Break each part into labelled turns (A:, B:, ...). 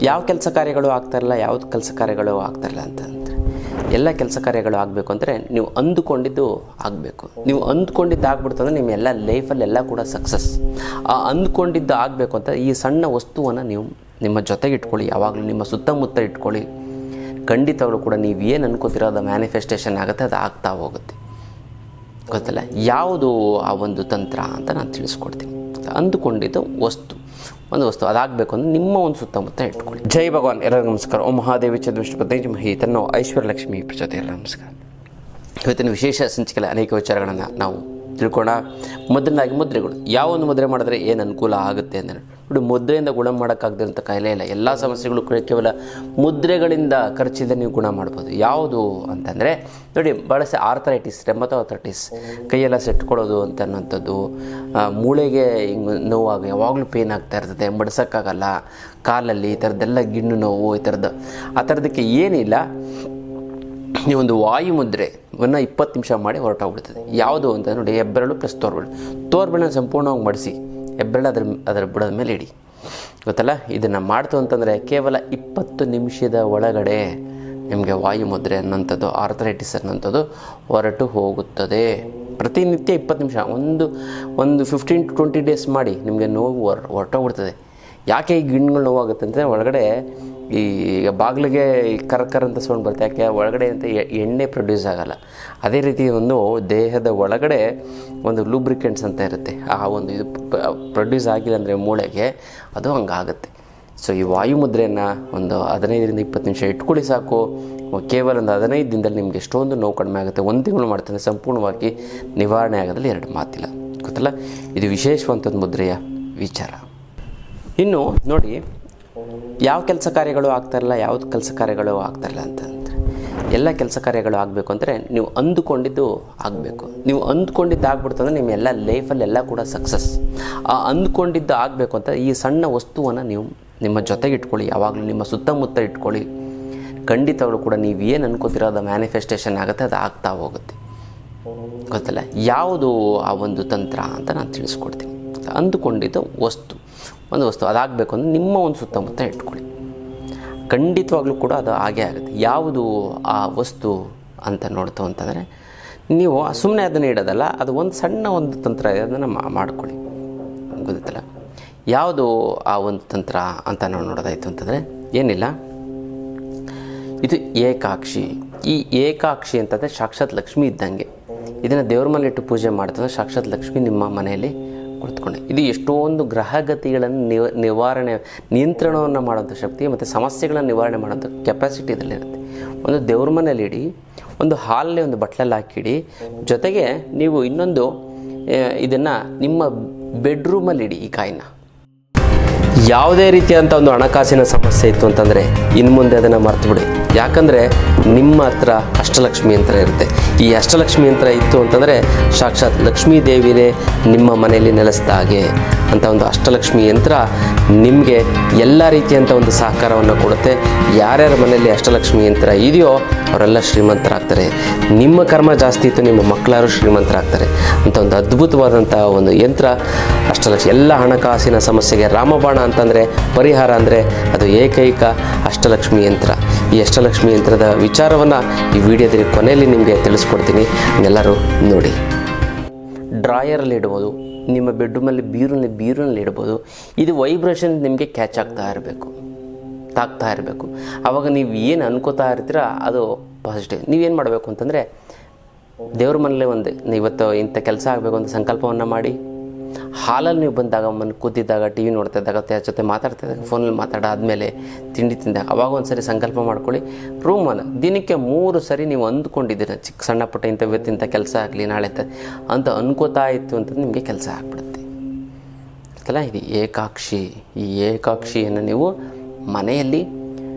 A: ಯಾವ ಕೆಲಸ ಕಾರ್ಯಗಳು ಆಗ್ತಾಯಿರಲ್ಲ, ಯಾವುದು ಕೆಲಸ ಕಾರ್ಯಗಳು ಆಗ್ತಾಯಿರಲ್ಲ ಅಂತಂದರೆ ಎಲ್ಲ ಕೆಲಸ ಕಾರ್ಯಗಳು ಆಗಬೇಕು ಅಂದರೆ ನೀವು ಅಂದುಕೊಂಡಿದ್ದು ಆಗಬೇಕು. ನೀವು ಅಂದ್ಕೊಂಡಿದ್ದು ಆಗ್ಬಿಡ್ತು ಅಂದರೆ ನಿಮ್ಮ ಎಲ್ಲ ಲೈಫಲ್ಲೆಲ್ಲ ಕೂಡ ಸಕ್ಸಸ್. ಆ ಅಂದ್ಕೊಂಡಿದ್ದು ಆಗಬೇಕು ಅಂತ ಈ ಸಣ್ಣ ವಸ್ತುವನ್ನು ನೀವು ನಿಮ್ಮ ಜೊತೆಗೆ ಇಟ್ಕೊಳ್ಳಿ, ಯಾವಾಗಲೂ ನಿಮ್ಮ ಸುತ್ತಮುತ್ತ ಇಟ್ಕೊಳ್ಳಿ. ಖಂಡಿತವಾಗ್ಲೂ ಕೂಡ ನೀವು ಏನು ಅನ್ಕೋತಿರೋ ಅದು ಮ್ಯಾನಿಫೆಸ್ಟೇಷನ್ ಆಗುತ್ತೆ, ಅದು ಆಗ್ತಾ ಹೋಗುತ್ತೆ. ಗೊತ್ತಲ್ಲ ಯಾವುದು ಆ ಒಂದು ತಂತ್ರ ಅಂತ ನಾನು ತಿಳಿಸ್ಕೊಡ್ತೀನಿ. ಅಂದುಕೊಂಡಿದ್ದು ಒಂದು ವಸ್ತು ಅದಾಗಬೇಕು ಅಂದರೆ ನಿಮ್ಮ ಒಂದು ಸುತ್ತಮುತ್ತ ಇಟ್ಕೊಳ್ಳಿ. ಜೈ ಭಗವಾನ್, ಎಲ್ಲರಿಗೂ ನಮಸ್ಕಾರ. ಓಂ ಮಹಾದೇವಿ ಚಂದ್ರಪತಿ ಮಹಿ ತನ್ನೋ ಐಶ್ವರ್ಯ ಲಕ್ಷ್ಮಿ ಪ್ರಚೋದಯ. ಎಲ್ಲ ನಮಸ್ಕಾರ. ಇವತ್ತಿನ ವಿಶೇಷ ಸಂಚಿಕೆಯಲ್ಲಿ ಅನೇಕ ವಿಚಾರಗಳನ್ನು ನಾವು ತಿಳ್ಕೊಳ್ಳೋಣ. ಮೊದಲನಾಗಿ ಮುದ್ರೆಗಳು. ಯಾವ ಒಂದು ಮುದ್ರೆ ಮಾಡಿದ್ರೆ ಏನು ಅನುಕೂಲ ಆಗುತ್ತೆ ಅಂದರೆ ನೋಡಿ, ಮುದ್ರೆಯಿಂದ ಗುಣ ಮಾಡೋಕ್ಕಾಗದಂಥ ಕಾಯಿಲೆ ಇಲ್ಲ. ಎಲ್ಲ ಸಮಸ್ಯೆಗಳು ಕೇವಲ ಮುದ್ರೆಗಳಿಂದ ಖರ್ಚಿದ ನೀವು ಗುಣ ಮಾಡ್ಬೋದು. ಯಾವುದು ಅಂತಂದರೆ ನೋಡಿ, ಭಾಳಷ್ಟು ಆರ್ಥರೈಟಿಸ್, ರೆಮಟೋಆರ್ಥರೈಟಿಸ್, ಕೈಯೆಲ್ಲ ಸೆಟ್ಕೊಳ್ಳೋದು ಅನ್ನೋಂಥದ್ದು, ಮೂಳೆಗೆ ಹಿಂಗೆ ನೋವಾಗ ಯಾವಾಗಲೂ ಪೇನ್ ಆಗ್ತಾ ಇರ್ತದೆ, ಮಡ್ಸೋಕ್ಕಾಗಲ್ಲ, ಕಾಲಲ್ಲಿ ಈ ಥರದ್ದೆಲ್ಲ ಗಿಣ್ಣು ನೋವು, ಆ ಥರದಕ್ಕೆ ಏನಿಲ್ಲ. ನೀವೊಂದು ವಾಯು ಮುದ್ರೆವನ್ನು 20 ನಿಮಿಷ ಮಾಡಿ ಹೊರಟೋಗ್ಬಿಡ್ತದೆ. ಯಾವುದು ಅಂತ ನೋಡಿ, ಹೆಬ್ಬೆರಳು ಪ್ಲಸ್ ತೋರ್ಬೆರಳನ್ನ ಸಂಪೂರ್ಣವಾಗಿ ಮಡಿಸಿ ಹೆಬ್ಬೆರಳು ಅದರ ಬುಡದ ಮೇಲೆ ಇಡಿ. ಗೊತ್ತಲ್ಲ, ಇದನ್ನು ಮಾಡ್ತು ಅಂತಂದರೆ ಕೇವಲ 20 ನಿಮಿಷದ ಒಳಗಡೆ ನಿಮಗೆ ವಾಯು ಮುದ್ರೆ ಅನ್ನೋಂಥದ್ದು, ಆರ್ಥರೈಟಿಸ್ ಅನ್ನೋಂಥದ್ದು ಹೊರಟು ಹೋಗುತ್ತದೆ. ಪ್ರತಿನಿತ್ಯ 20 ನಿಮಿಷ, ಒಂದು 15 to 20 ಡೇಸ್ ಮಾಡಿ, ನಿಮಗೆ ನೋವು ಹೊರಟೋಗ್ಬಿಡ್ತದೆ. ಯಾಕೆ ಈ ಗಿಣ್ಣುಗಳು ನೋವಾಗುತ್ತೆ ಅಂದರೆ ಒಳಗಡೆ ಈಗ ಬಾಗಿಲಿಗೆ ಕರ್ಕರ್ ಅಂತ ಸೌಂಡ್ ಬರುತ್ತೆ. ಯಾಕೆ ಒಳಗಡೆ ಅಂತ ಎಣ್ಣೆ ಪ್ರೊಡ್ಯೂಸ್ ಆಗೋಲ್ಲ. ಅದೇ ರೀತಿ ಒಂದು ದೇಹದ ಒಳಗಡೆ ಒಂದು ಲೂಬ್ರಿಕೆಂಟ್ಸ್ ಅಂತ ಇರುತ್ತೆ, ಆ ಒಂದು ಇದು ಪ್ರೊಡ್ಯೂಸ್ ಆಗಿಲ್ಲ ಅಂದರೆ ಮೂಳೆಗೆ ಅದು ಹಂಗಾಗುತ್ತೆ. ಸೊ ಈ ವಾಯು ಮುದ್ರೆಯನ್ನು ಒಂದು 15ರಿಂದ 20 ನಿಮಿಷ ಇಟ್ಕೊಳ್ಳಿ ಸಾಕು. ಕೇವಲ ಒಂದು 15 ದಿನದಲ್ಲಿ ನಿಮಗೆ ಎಷ್ಟೊಂದು ನೋವು ಕಡಿಮೆ ಆಗುತ್ತೆ. 1 ತಿಂಗಳು ಮಾಡ್ತಾನೆ ಸಂಪೂರ್ಣವಾಗಿ ನಿವಾರಣೆ ಆಗೋದ್ರಲ್ಲಿ 2 ಮಾತಿಲ್ಲ. ಗೊತ್ತಲ್ಲ, ಇದು ವಿಶೇಷವಂಥದ್ದು ಮುದ್ರೆಯ ವಿಚಾರ. ಇನ್ನು ನೋಡಿ, ಯಾವ ಕೆಲಸ ಕಾರ್ಯಗಳು ಆಗ್ತಾಯಿರಲ್ಲ, ಯಾವುದು ಕೆಲಸ ಕಾರ್ಯಗಳು ಆಗ್ತಾಯಿರಲ್ಲ ಅಂತಂದರೆ ಎಲ್ಲ ಕೆಲಸ ಕಾರ್ಯಗಳು ಆಗಬೇಕು ಅಂದರೆ ನೀವು ಅಂದುಕೊಂಡಿದ್ದು ಆಗಬೇಕು. ನೀವು ಅಂದ್ಕೊಂಡಿದ್ದು ಆಗ್ಬಿಡ್ತು ಅಂದರೆ ನಿಮ್ಮ ಎಲ್ಲ ಲೈಫಲ್ಲೆಲ್ಲ ಕೂಡ ಸಕ್ಸಸ್. ಆ ಅಂದ್ಕೊಂಡಿದ್ದು ಆಗಬೇಕು ಅಂತ ಈ ಸಣ್ಣ ವಸ್ತುವನ್ನು ನೀವು ನಿಮ್ಮ ಜೊತೆಗೆ ಇಟ್ಕೊಳ್ಳಿ, ಯಾವಾಗಲೂ ನಿಮ್ಮ ಸುತ್ತಮುತ್ತ ಇಟ್ಕೊಳ್ಳಿ. ಖಂಡಿತವಾಗ್ಲೂ ಕೂಡ ನೀವು ಏನು ಅನ್ಕೋತಿರೋ ಅದು ಮ್ಯಾನಿಫೆಸ್ಟೇಷನ್ ಆಗುತ್ತೆ, ಅದು ಆಗ್ತಾ ಹೋಗುತ್ತೆ. ಗೊತ್ತಲ್ಲ ಯಾವುದು ಆ ಒಂದು ತಂತ್ರ ಅಂತ ನಾನು ತಿಳಿಸ್ಕೊಡ್ತೀನಿ. ಅಂದುಕೊಂಡಿದ್ದು ಒಂದು ವಸ್ತು ಅದಾಗಬೇಕು ಅಂದರೆ ನಿಮ್ಮ ಒಂದು ಸುತ್ತಮುತ್ತ ಇಟ್ಕೊಳ್ಳಿ. ಖಂಡಿತವಾಗ್ಲೂ ಕೂಡ ಅದು ಹಾಗೇ ಆಗುತ್ತೆ. ಯಾವುದು ಆ ವಸ್ತು ಅಂತ ನೋಡ್ತು ಅಂತಂದರೆ ನೀವು ಸುಮ್ಮನೆ ಅದನ್ನು ಇಡೋದಲ್ಲ, ಅದು ಒಂದು ಸಣ್ಣ ಒಂದು ತಂತ್ರ ಇದೆ, ಅದನ್ನು ಮಾಡ್ಕೊಳ್ಳಿ. ಗೊತ್ತಲ್ಲ ಯಾವುದು ಆ ಒಂದು ತಂತ್ರ ಅಂತ ನಾವು ನೋಡೋದಾಯಿತು ಅಂತಂದರೆ ಏನಿಲ್ಲ, ಇದು ಏಕಾಕ್ಷಿ. ಈ ಏಕಾಕ್ಷಿ ಅಂತಂದರೆ ಸಾಕ್ಷಾತ್ ಲಕ್ಷ್ಮಿ ಇದ್ದಂಗೆ. ಇದನ್ನು ದೇವ್ರ ಮನೆ ಇಟ್ಟು ಪೂಜೆ ಮಾಡ್ತಂದ್ರೆ ಸಾಕ್ಷಾತ್ ಲಕ್ಷ್ಮಿ ನಿಮ್ಮ ಮನೆಯಲ್ಲಿ ಕುಳಿತುಕೊಂಡೆ. ಇದು ಎಷ್ಟೊಂದು ಗ್ರಹಗತಿಗಳನ್ನು ನಿಯಂತ್ರಣವನ್ನು ಮಾಡೋಂಥ ಶಕ್ತಿ ಮತ್ತು ಸಮಸ್ಯೆಗಳನ್ನು ನಿವಾರಣೆ ಮಾಡೋಂಥ ಕೆಪಾಸಿಟಿ ಇದರಲ್ಲಿರುತ್ತೆ. ಒಂದು ದೇವ್ರ ಮನೇಲಿ ಇಡಿ, ಒಂದು ಹಾಲಲ್ಲಿ ಒಂದು ಬಟ್ಲಲ್ಲಿ ಹಾಕಿಡಿ. ಜೊತೆಗೆ ನೀವು ಇನ್ನೊಂದು ಇದನ್ನು ನಿಮ್ಮ ಬೆಡ್ರೂಮಲ್ಲಿ ಇಡಿ. ಈ ಕಾಯಿನ ಯಾವುದೇ ರೀತಿಯಂಥ ಒಂದು ಹಣಕಾಸಿನ ಸಮಸ್ಯೆ ಇತ್ತು ಅಂತಂದರೆ ಇನ್ನು ಮುಂದೆ ಅದನ್ನು ಮರ್ತುಬಿಡಿ. ಯಾಕಂದರೆ ನಿಮ್ಮ ಹತ್ರ ಅಷ್ಟಲಕ್ಷ್ಮಿ ಯಂತ್ರ ಇರುತ್ತೆ. ಈ ಅಷ್ಟಲಕ್ಷ್ಮಿ ಯಂತ್ರ ಇತ್ತು ಅಂತಂದರೆ ಸಾಕ್ಷಾತ್ ಲಕ್ಷ್ಮೀ ದೇವಿನೇ ನಿಮ್ಮ ಮನೆಯಲ್ಲಿ ನೆಲೆಸಿದ ಹಾಗೆ ಅಂತ ಒಂದು ಅಷ್ಟಲಕ್ಷ್ಮಿ ಯಂತ್ರ ನಿಮಗೆ ಎಲ್ಲ ರೀತಿಯಂಥ ಒಂದು ಸಹಕಾರವನ್ನು ಕೊಡುತ್ತೆ. ಯಾರ್ಯಾರ ಮನೆಯಲ್ಲಿ ಅಷ್ಟಲಕ್ಷ್ಮಿ ಯಂತ್ರ ಇದೆಯೋ ಅವರೆಲ್ಲ ಶ್ರೀಮಂತರಾಗ್ತಾರೆ. ನಿಮ್ಮ ಕರ್ಮ ಜಾಸ್ತಿ ಇತ್ತು, ನಿಮ್ಮ ಮಕ್ಕಳಾರು ಶ್ರೀಮಂತರಾಗ್ತಾರೆ ಅಂತ ಒಂದು ಅದ್ಭುತವಾದಂಥ ಒಂದು ಯಂತ್ರ ಅಷ್ಟಲಕ್ಷ್ಮಿ. ಎಲ್ಲ ಹಣಕಾಸಿನ ಸಮಸ್ಯೆಗೆ ರಾಮಬಾಣ ಅಂತಂದರೆ ಪರಿಹಾರ ಅಂದರೆ ಅದು ಏಕೈಕ ಅಷ್ಟಲಕ್ಷ್ಮಿ ಯಂತ್ರ. ಈ ಅಷ್ಟಲಕ್ಷ್ಮಿ ಯಂತ್ರದ ವಿಚಾರವನ್ನು ಈ ವಿಡಿಯೋದಲ್ಲಿ ಕೊನೆಯಲ್ಲಿ ನಿಮಗೆ ತಿಳಿಸ್ಕೊಡ್ತೀನಿ, ಎಲ್ಲರೂ ನೋಡಿ. ಡ್ರಾಯರಲ್ಲಿ ಇಡ್ಬೋದು, ನಿಮ್ಮ ಬೆಡ್ರೂಮಲ್ಲಿ ಬೀರುನಲ್ಲಿ ಇಡ್ಬೋದು. ಇದು ವೈಬ್ರೇಷನ್ ನಿಮಗೆ ಕ್ಯಾಚ್ ಆಗ್ತಾ ಇರಬೇಕು. ಆವಾಗ ನೀವು ಏನು ಅನ್ಕೋತಾ ಇರ್ತೀರ ಅದು ಪಾಸಿಟಿವ್. ನೀವೇನು ಮಾಡಬೇಕು ಅಂತಂದರೆ ದೇವ್ರ ಮನೇಲಿ ಇವತ್ತು ಇಂಥ ಕೆಲಸ ಆಗಬೇಕು ಅಂತ ಸಂಕಲ್ಪವನ್ನು ಮಾಡಿ, ಹಾಲಲ್ಲಿ ನೀವು ಬಂದಾಗ ಕೂತಿದ್ದಾಗ, ಟಿ ವಿ ನೋಡ್ತಾ ಇದ್ದಾಗ, ಜೊತೆ ಮಾತಾಡ್ತಾ ಇದ್ದಾಗ, ಫೋನಲ್ಲಿ ಮಾತಾಡಾದ್ಮೇಲೆ, ತಿಂಡಿ ತಿಂದಾಗ ಅವಾಗ ಒಂದು ಸರಿ ಸಂಕಲ್ಪ ಮಾಡ್ಕೊಳ್ಳಿ. ರೂಮನ್ನು ದಿನಕ್ಕೆ 3 ಸರಿ ನೀವು ಅಂದ್ಕೊಂಡಿದ್ದೀರ, ಸಣ್ಣ ಪುಟ್ಟ ಇಂಥ ಕೆಲಸ ಆಗಲಿ ನಾಳೆ ಅಂತ ಅನ್ಕೋತಾ ಇತ್ತು ಅಂತ ನಿಮಗೆ ಕೆಲಸ ಆಗಿಬಿಡುತ್ತೆ ಅಲ್ಲ. ಇದು ಏಕಾಕ್ಷಿ. ಈ ಏಕಾಕ್ಷಿಯನ್ನು ನೀವು ಮನೆಯಲ್ಲಿ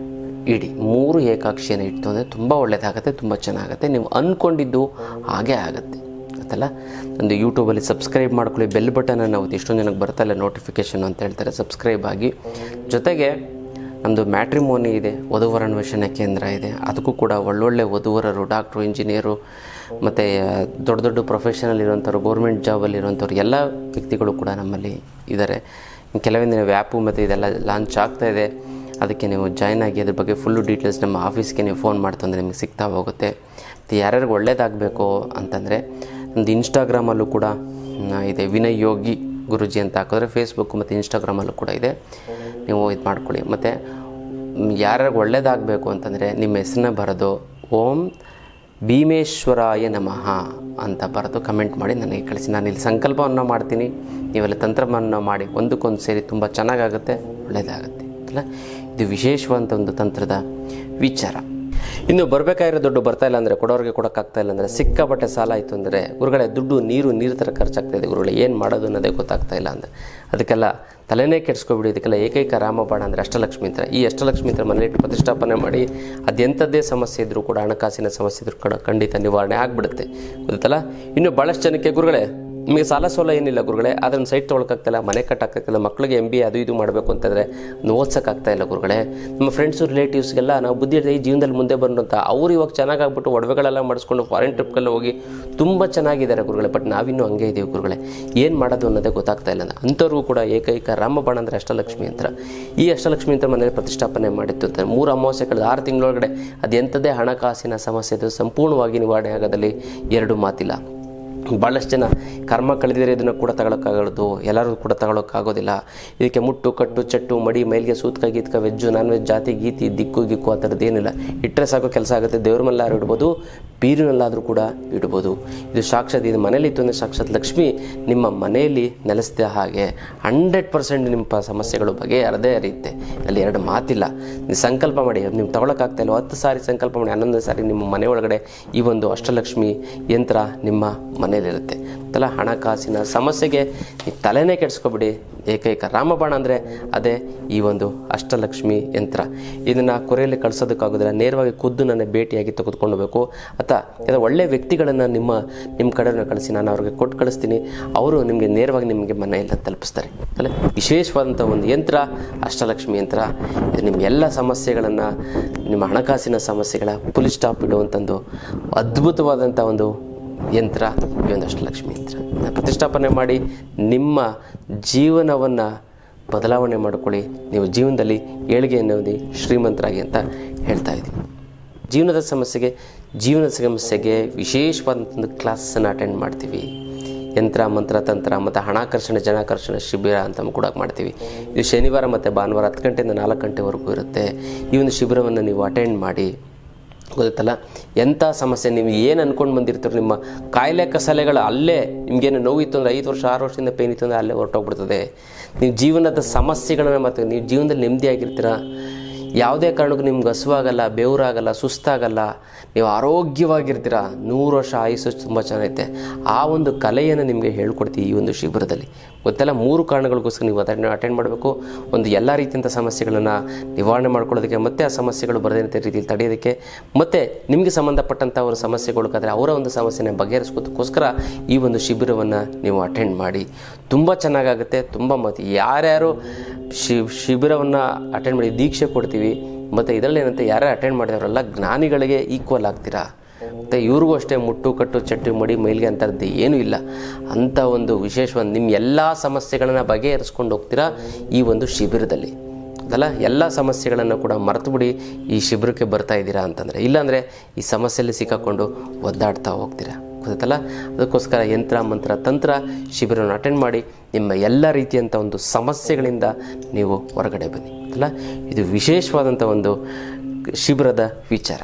A: ಇಡಿ. 3 ಏಕಾಕ್ಷಿಯನ್ನು ಇಟ್ಟು ಅಂದರೆ ತುಂಬ ಒಳ್ಳೆಯದಾಗುತ್ತೆ, ತುಂಬ ಚೆನ್ನಾಗುತ್ತೆ. ನೀವು ಅಂದ್ಕೊಂಡಿದ್ದು ಹಾಗೇ ಆಗುತ್ತೆ ಗೊತ್ತಲ್ಲ. ಒಂದು ಯೂಟ್ಯೂಬಲ್ಲಿ ಸಬ್ಸ್ಕ್ರೈಬ್ ಮಾಡ್ಕೊಳ್ಳಿ, ಬೆಲ್ ಬಟನನ್ನು ಒತ್ತಿ. ಎಷ್ಟೊಂದು ಜನಕ್ಕೆ ಬರ್ತಲ್ಲ ನೋಟಿಫಿಕೇಷನ್ ಅಂತ ಹೇಳ್ತಾರೆ, ಸಬ್ಸ್ಕ್ರೈಬ್ ಆಗಿ. ಜೊತೆಗೆ ನಮ್ಮದು ಮ್ಯಾಟ್ರಿಮೋನಿ ಇದೆ, ವಧುವರ ಅನ್ವೇಷಣೆ ಕೇಂದ್ರ ಇದೆ. ಅದಕ್ಕೂ ಕೂಡ ಒಳ್ಳೊಳ್ಳೆ ವಧುವರರು, ಡಾಕ್ಟ್ರು, ಇಂಜಿನಿಯರು ಮತ್ತು ದೊಡ್ಡ ಪ್ರೊಫೆಷನಲ್ ಇರೋಂಥವ್ರು, ಗೌರ್ಮೆಂಟ್ ಜಾಬಲ್ಲಿರುವಂಥವ್ರು ಎಲ್ಲ ವ್ಯಕ್ತಿಗಳು ಕೂಡ ನಮ್ಮಲ್ಲಿ ಇದ್ದಾರೆ. ಕೆಲವೊಂದಿನ ವ್ಯಾಪು ಮತ್ತು ಇದೆಲ್ಲ ಲಾಂಚ್ ಆಗ್ತಾಯಿದೆ. ಅದಕ್ಕೆ ನೀವು ಜಾಯ್ನ್ ಆಗಿ ಅದ್ರ ಬಗ್ಗೆ ಫುಲ್ಲು ಡೀಟೇಲ್ಸ್ ನಮ್ಮ ಆಫೀಸ್ಗೆ ನೀವು ಫೋನ್ ಮಾಡ್ತಂದರೆ ನಿಮಗೆ ಸಿಗ್ತಾ ಹೋಗುತ್ತೆ. ಮತ್ತು ಯಾರ್ಯಾರಿಗೆ ಒಳ್ಳೇದಾಗಬೇಕು ಅಂತಂದರೆ ಒಂದು ಇನ್ಸ್ಟಾಗ್ರಾಮಲ್ಲೂ ಕೂಡ ಇದೆ, ವಿನಯ್ ಯೋಗಿ ಗುರುಜಿ ಅಂತ ಹಾಕಿದ್ರೆ ಫೇಸ್ಬುಕ್ ಮತ್ತು ಇನ್ಸ್ಟಾಗ್ರಾಮಲ್ಲೂ ಕೂಡ ಇದೆ, ನೀವು ಇದು ಮಾಡ್ಕೊಳ್ಳಿ. ಮತ್ತು ಯಾರ್ಯಾರಿಗೆ ಒಳ್ಳೇದಾಗಬೇಕು ಅಂತಂದರೆ ನಿಮ್ಮ ಹೆಸರನ್ನ ಬರೆದು ಓಂ ಭೀಮೇಶ್ವರಾಯ ನಮಃ ಅಂತ ಬರೆದು ಕಮೆಂಟ್ ಮಾಡಿ ನನಗೆ ಕಳಿಸಿ. ನಾನು ಇಲ್ಲಿ ಸಂಕಲ್ಪವನ್ನು ಮಾಡ್ತೀನಿ, ನೀವೆಲ್ಲ ತಂತ್ರವನ್ನು ಮಾಡಿ ಒಂದಕ್ಕೊಂದು ಸೇರಿ ತುಂಬ ಚೆನ್ನಾಗಾಗುತ್ತೆ, ಒಳ್ಳೆಯದಾಗುತ್ತೆ ಅಲ್ಲ. ಇದು ವಿಶೇಷವಾದಂಥ ಒಂದು ತಂತ್ರದ ವಿಚಾರ. ಇನ್ನು ಬರಬೇಕಾಗಿರೋ ದುಡ್ಡು ಬರ್ತಾ ಇಲ್ಲ ಅಂದರೆ, ಕೊಡೋರಿಗೆ ಕೊಡೋಕ್ಕಾಗ್ತಾ ಇಲ್ಲ ಅಂದರೆ, ಸಿಕ್ಕಾಪಟ್ಟೆ ಸಾಲ ಆಯಿತು ಅಂದರೆ, ಗುರುಗಳೇ ದುಡ್ಡು ನೀರು ಥರ ಖರ್ಚಾಗ್ತಾಯಿದೆ ಗುರುಗಳೇ, ಏನು ಮಾಡೋದು ಅನ್ನೋದೇ ಗೊತ್ತಾಗ್ತಾ ಇಲ್ಲ ಅಂದರೆ, ಅದಕ್ಕೆಲ್ಲ ತಲೆನೇ ಕೆಡಿಸ್ಕೊಬಿಡಿ. ಇದಕ್ಕೆಲ್ಲ ಏಕೈಕ ರಾಮಬಾಣ ಅಂದರೆ ಅಷ್ಟಲಕ್ಷ್ಮಿ ಯಂತ್ರ. ಈ ಅಷ್ಟಲಕ್ಷ್ಮಿ ಯಂತ್ರ ಮನೆಯಲ್ಲಿ ಪ್ರತಿಷ್ಠಾಪನೆ ಮಾಡಿ ಅದೆಂಥದ್ದೇ ಸಮಸ್ಯೆ ಇದ್ದರೂ ಕೂಡ, ಹಣಕಾಸಿನ ಸಮಸ್ಯೆ ಇದ್ರೂ ಕೂಡ ಖಂಡಿತ ನಿವಾರಣೆ ಆಗಿಬಿಡುತ್ತೆ, ಗೊತ್ತಲ್ಲ. ಇನ್ನು ಭಾಳಷ್ಟು ಜನಕ್ಕೆ ಗುರುಗಳೇ ನಿಮಗೆ ಸಾಲ ಸೋಲ ಏನಿಲ್ಲ ಗುರುಗಳೇ, ಅದನ್ನು ಸೈಟ್ ತೊಗೊಳಕ್ಕಾಗ್ತಾಯಿಲ್ಲ, ಮನೆ ಕಟ್ಟಕ್ಕಾಗ್ತಾಯಿಲ್ಲ, ಮಕ್ಕಳಿಗೆ MBA ಅದು ಇದು ಮಾಡಬೇಕು ಅಂತಂದರೆ ಓದ್ಸೋಕ್ಕಾಗ್ತಾಯಿಲ್ಲ ಗುರುಗಳೇ. ನಮ್ಮ ಫ್ರೆಂಡ್ಸು ರಿಲೇಟಿವ್ಸ್ಗೆಲ್ಲ ನಾವು ಬುದ್ಧಿ ಈ ಜೀವನದಲ್ಲಿ ಮುಂದೆ ಬಂದು ಅಂತ ಅವ್ರು ಇವಾಗ ಚೆನ್ನಾಗಾಗ್ಬಿಟ್ಟು ಒಡವೆಗಳೆಲ್ಲ ಮಾಡಿಸ್ಕೊಂಡು ಫಾರಿನ್ ಟ್ರಿಪ್ಗೆಲ್ಲ ಹೋಗಿ ತುಂಬ ಚೆನ್ನಾಗಿದ್ದಾರೆ ಗುರುಗಳೇ. ಬಟ್ ನಾವಿನ್ನೂ ಹಂಗೆ ಇದ್ದೀವಿ ಗುರುಗಳೇ, ಏನು ಮಾಡೋದು ಅನ್ನೋದೇ ಗೊತ್ತಾಗ್ತಾ ಇಲ್ಲ. ಅಂಥವ್ರಿಗೂ ಕೂಡ ಏಕೈಕ ರಾಮಬಾಣ ಅಂದರೆ ಅಷ್ಟಲಕ್ಷ್ಮಿ ಯಂತ್ರ. ಈ ಅಷ್ಟಲಕ್ಷ್ಮಿ ಯಂತ್ರ ಮನೇಲಿ ಪ್ರತಿಷ್ಠಾಪನೆ ಮಾಡಿತ್ತು ಅಂತ 3 ಅಮಾವಾಸ್ಯೆ ಕಳೆದ 6 ತಿಂಗಳೊಳಗಡೆ ಅದೆಂಥದ್ದೇ ಹಣಕಾಸಿನ ಸಮಸ್ಯೆ ಅದು ಸಂಪೂರ್ಣವಾಗಿ ನಿವಾರಣೆ ಆಗೋದಲ್ಲಿ 2 ಮಾತಿಲ್ಲ. ಭಾಳಷ್ಟು ಜನ ಕರ್ಮ ಕಳೆದಿದ್ರೆ ಇದನ್ನು ಕೂಡ ತಗೊಳಕ್ಕಾಗೋದು, ಎಲ್ಲರೂ ಕೂಡ ತಗೊಳಕ್ಕಾಗೋದಿಲ್ಲ. ಇದಕ್ಕೆ ಮುಟ್ಟು ಕಟ್ಟು ಚಟ್ಟು ಮಡಿ ಮೈಲಿಗೆ ಸೂತ್ಕ ಗೀತ್ಕ ವೆಜ್ಜು ನಾನ್ ವೆಜ್ ಜಾತಿ ಗೀತಿ ದಿಕ್ಕು ಗಿಕ್ಕು ಆ ಥರದ್ದು ಏನಿಲ್ಲ. ಇಟ್ಟರೆ ಸಾಕು ಕೆಲಸ ಆಗುತ್ತೆ. ದೇವ್ರ ಮೇಲಾದ್ರೂ ಇಡ್ಬೋದು, ಬೀರಿನಲ್ಲಾದರೂ ಕೂಡ ಇಡ್ಬೋದು. ಇದು ಸಾಕ್ಷಾತ್ ಇದು ಮನೇಲಿ ಇತ್ತು ಅಂದರೆ ಸಾಕ್ಷಾತ್ ಲಕ್ಷ್ಮಿ ನಿಮ್ಮ ಮನೆಯಲ್ಲಿ ನೆಲೆಸಿದ ಹಾಗೆ 100% ನಿಮ್ಮ ಸಮಸ್ಯೆಗಳು ಬಗೆಹರದೇ ಹರಿಯುತ್ತೆ. ಅಲ್ಲಿ 2 ಮಾತಿಲ್ಲ. ನೀವು ಸಂಕಲ್ಪ ಮಾಡಿ, ನೀವು ತಗೊಳಕ್ಕಾಗ್ತಾ ಇಲ್ಲ 10 ಸಾರಿ ಸಂಕಲ್ಪ ಮಾಡಿ 11 ಸಾರಿ ನಿಮ್ಮ ಮನೆ ಒಳಗಡೆ ಈ ಒಂದು ಅಷ್ಟಲಕ್ಷ್ಮಿ ಯಂತ್ರ ನಿಮ್ಮ ಮನೆಯಲ್ಲಿರುತ್ತೆ ಅಲ್ಲ. ಹಣಕಾಸಿನ ಸಮಸ್ಯೆಗೆ ನೀವು ತಲೆನೇ ಕೆಡಿಸ್ಕೊಬಿಡಿ. ಏಕೈಕ ರಾಮಬಾಣ ಅಂದರೆ ಅದೇ ಈ ಒಂದು ಅಷ್ಟಲಕ್ಷ್ಮಿ ಯಂತ್ರ. ಇದನ್ನು ಕೊರೆಯಲ್ಲಿ ಕಳಿಸೋದಕ್ಕಾಗೋದಿಲ್ಲ, ನೇರವಾಗಿ ಖುದ್ದು ನನ್ನ ಭೇಟಿಯಾಗಿ ತೆಗೆದುಕೊಂಡು ಹೋಗಬೇಕು. ಅಥವಾ ಒಳ್ಳೆಯ ವ್ಯಕ್ತಿಗಳನ್ನು ನಿಮ್ಮ ಕಡೆಯನ್ನು ಕಳಿಸಿ, ನಾನು ಅವ್ರಿಗೆ ಕೊಟ್ಟು ಕಳಿಸ್ತೀನಿ, ಅವರು ನಿಮಗೆ ನೇರವಾಗಿ ನಿಮಗೆ ಮನೆಯೆಲ್ಲ ತಲುಪಿಸ್ತಾರೆ ಅಲ್ಲ. ವಿಶೇಷವಾದಂಥ ಒಂದು ಯಂತ್ರ ಅಷ್ಟಲಕ್ಷ್ಮಿ ಯಂತ್ರ. ಇದು ನಿಮ್ಮ ಎಲ್ಲ ಸಮಸ್ಯೆಗಳನ್ನು, ನಿಮ್ಮ ಹಣಕಾಸಿನ ಸಮಸ್ಯೆಗಳ ಫುಲ್ ಸ್ಟಾಪ್ ಇಡುವಂಥದ್ದು ಅದ್ಭುತವಾದಂಥ ಒಂದು ಯಂತ್ರ ಈ ಒಂದು ಅಷ್ಟಲಕ್ಷ್ಮಿ ಯಂತ್ರ. ಪ್ರತಿಷ್ಠಾಪನೆ ಮಾಡಿ ನಿಮ್ಮ ಜೀವನವನ್ನು ಬದಲಾವಣೆ ಮಾಡಿಕೊಳ್ಳಿ. ನೀವು ಜೀವನದಲ್ಲಿ ಏಳಿಗೆ ಅನ್ನೋದು ಶ್ರೀಮಂತರಾಗಿ ಅಂತ ಹೇಳ್ತಾ ಇದ್ದೀವಿ. ಜೀವನದ ಸಮಸ್ಯೆಗೆ ವಿಶೇಷವಾದಂಥ ಕ್ಲಾಸನ್ನು ಅಟೆಂಡ್ ಮಾಡ್ತೀವಿ. ಯಂತ್ರ ಮಂತ್ರ ತಂತ್ರ ಮತ್ತು ಹಣಾಕರ್ಷಣೆ ಜನಾಕರ್ಷಣೆ ಶಿಬಿರ ಅಂತ ಕೂಡ ಮಾಡ್ತೀವಿ. ಇದು ಶನಿವಾರ ಮತ್ತು ಭಾನುವಾರ 10 ಗಂಟೆಯಿಂದ 4 ಗಂಟೆವರೆಗೂ ಇರುತ್ತೆ. ಈ ಒಂದು ಶಿಬಿರವನ್ನು ನೀವು ಅಟೆಂಡ್ ಮಾಡಿ, ಗೊತ್ತಲ್ಲ. ಎಂಥ ಸಮಸ್ಯೆ ನೀವು ಏನು ಅಂದ್ಕೊಂಡು ಬಂದಿರ್ತೀರೋ, ನಿಮ್ಮ ಕಾಯಿಲೆ ಕಸಲೆಗಳು ಅಲ್ಲೇ, ನಿಮಗೇನು ನೋವಿತ್ತು ಅಂದರೆ 5 ವರ್ಷ 6 ವರ್ಷದಿಂದ ಪೇನ್ ಇತ್ತು ಅಂದರೆ ಅಲ್ಲೇ ಹೊರಟೋಗ್ಬಿಡ್ತದೆ. ನೀವು ಜೀವನದ ಸಮಸ್ಯೆಗಳನ್ನು ಮತ್ತು ನೀವು ಜೀವನದಲ್ಲಿ ನೆಮ್ಮದಿಯಾಗಿರ್ತೀರ. ಯಾವುದೇ ಕಾರಣಕ್ಕೂ ನಿಮ್ಗೆ ಹಸುವಾಗಲ್ಲ, ಬೆವರಾಗಲ್ಲ, ಸುಸ್ತಾಗಲ್ಲ, ನೀವು ಆರೋಗ್ಯವಾಗಿರ್ತೀರ. 100 ವರ್ಷ ಆಯುಸ್ಸು ತುಂಬ ಚೆನ್ನಾಗೈತೆ. ಆ ಒಂದು ಕಲೆಯನ್ನು ನಿಮಗೆ ಹೇಳ್ಕೊಡ್ತೀವಿ ಈ ಒಂದು ಶಿಬಿರದಲ್ಲಿ, ಗೊತ್ತೆಲ್ಲ. 3 ಕಾರಣಗಳಿಗೋಸ್ಕರ ನೀವು ಅಟೆಂಡ್ ಮಾಡಬೇಕು. ಒಂದು ಎಲ್ಲ ರೀತಿಯಂಥ ಸಮಸ್ಯೆಗಳನ್ನು ನಿವಾರಣೆ ಮಾಡ್ಕೊಳ್ಳೋದಕ್ಕೆ, ಮತ್ತು ಆ ಸಮಸ್ಯೆಗಳು ಬರದೇ ರೀತಿಯಲ್ಲಿ ತಡೆಯೋದಕ್ಕೆ, ಮತ್ತು ನಿಮಗೆ ಸಂಬಂಧಪಟ್ಟಂಥ ಅವರ ಸಮಸ್ಯೆಗಳಿಗಾದರೆ ಅವರ ಒಂದು ಸಮಸ್ಯೆನ ಬಗೆಹರಿಸ್ಕೋದಕ್ಕೋಸ್ಕರ ಈ ಒಂದು ಶಿಬಿರವನ್ನು ನೀವು ಅಟೆಂಡ್ ಮಾಡಿ. ತುಂಬ ಚೆನ್ನಾಗಾಗುತ್ತೆ. ತುಂಬ ಮತ್ತು ಯಾರ್ಯಾರು ಶಿಬಿರವನ್ನು ಅಟೆಂಡ್ ಮಾಡಿ ದೀಕ್ಷೆ ಕೊಡ್ತೀವಿ. ಮತ್ತು ಇದರಲ್ಲಿ ಏನಂತ ಯಾರ್ಯಾರು ಅಟೆಂಡ್ ಮಾಡಿದವರೆಲ್ಲ ಜ್ಞಾನಿಗಳಿಗೆ ಈಕ್ವಲ್ ಆಗ್ತೀರಾ. ಮತ್ತು ಇವ್ರಿಗೂ ಅಷ್ಟೇ ಮುಟ್ಟು ಕಟ್ಟು ಚಟ್ಟಿ ಮಡಿ ಮೈಲಿಗೆ ಅಂಥದ್ದು ಏನೂ ಇಲ್ಲ. ಅಂಥ ಒಂದು ವಿಶೇಷವಾದ ನಿಮ್ಮ ಎಲ್ಲ ಸಮಸ್ಯೆಗಳನ್ನು ಬಗೆಹರಿಸ್ಕೊಂಡು ಹೋಗ್ತೀರಾ ಈ ಒಂದು ಶಿಬಿರದಲ್ಲಿ ಅದಲ್ಲ. ಎಲ್ಲ ಸಮಸ್ಯೆಗಳನ್ನು ಕೂಡ ಮರೆತು ಬಿಡಿ ಈ ಶಿಬಿರಕ್ಕೆ ಬರ್ತಾ ಇದ್ದೀರಾ ಅಂತಂದರೆ. ಇಲ್ಲಾಂದರೆ ಈ ಸಮಸ್ಯೆಯಲ್ಲಿ ಸಿಕ್ಕಾಕೊಂಡು ಒದ್ದಾಡ್ತಾ ಹೋಗ್ತೀರಾ, ಗೊತ್ತಲ್ಲ. ಅದಕ್ಕೋಸ್ಕರ ಯಂತ್ರ ಮಂತ್ರ ತಂತ್ರ ಶಿಬಿರವನ್ನು ಅಟೆಂಡ್ ಮಾಡಿ ನಿಮ್ಮ ಎಲ್ಲ ರೀತಿಯಂಥ ಒಂದು ಸಮಸ್ಯೆಗಳಿಂದ ನೀವು ಹೊರಗಡೆ ಬನ್ನಿ ಅಲ್ಲ. ಇದು ವಿಶೇಷವಾದಂಥ ಒಂದು ಶಿಬಿರದ ವಿಚಾರ.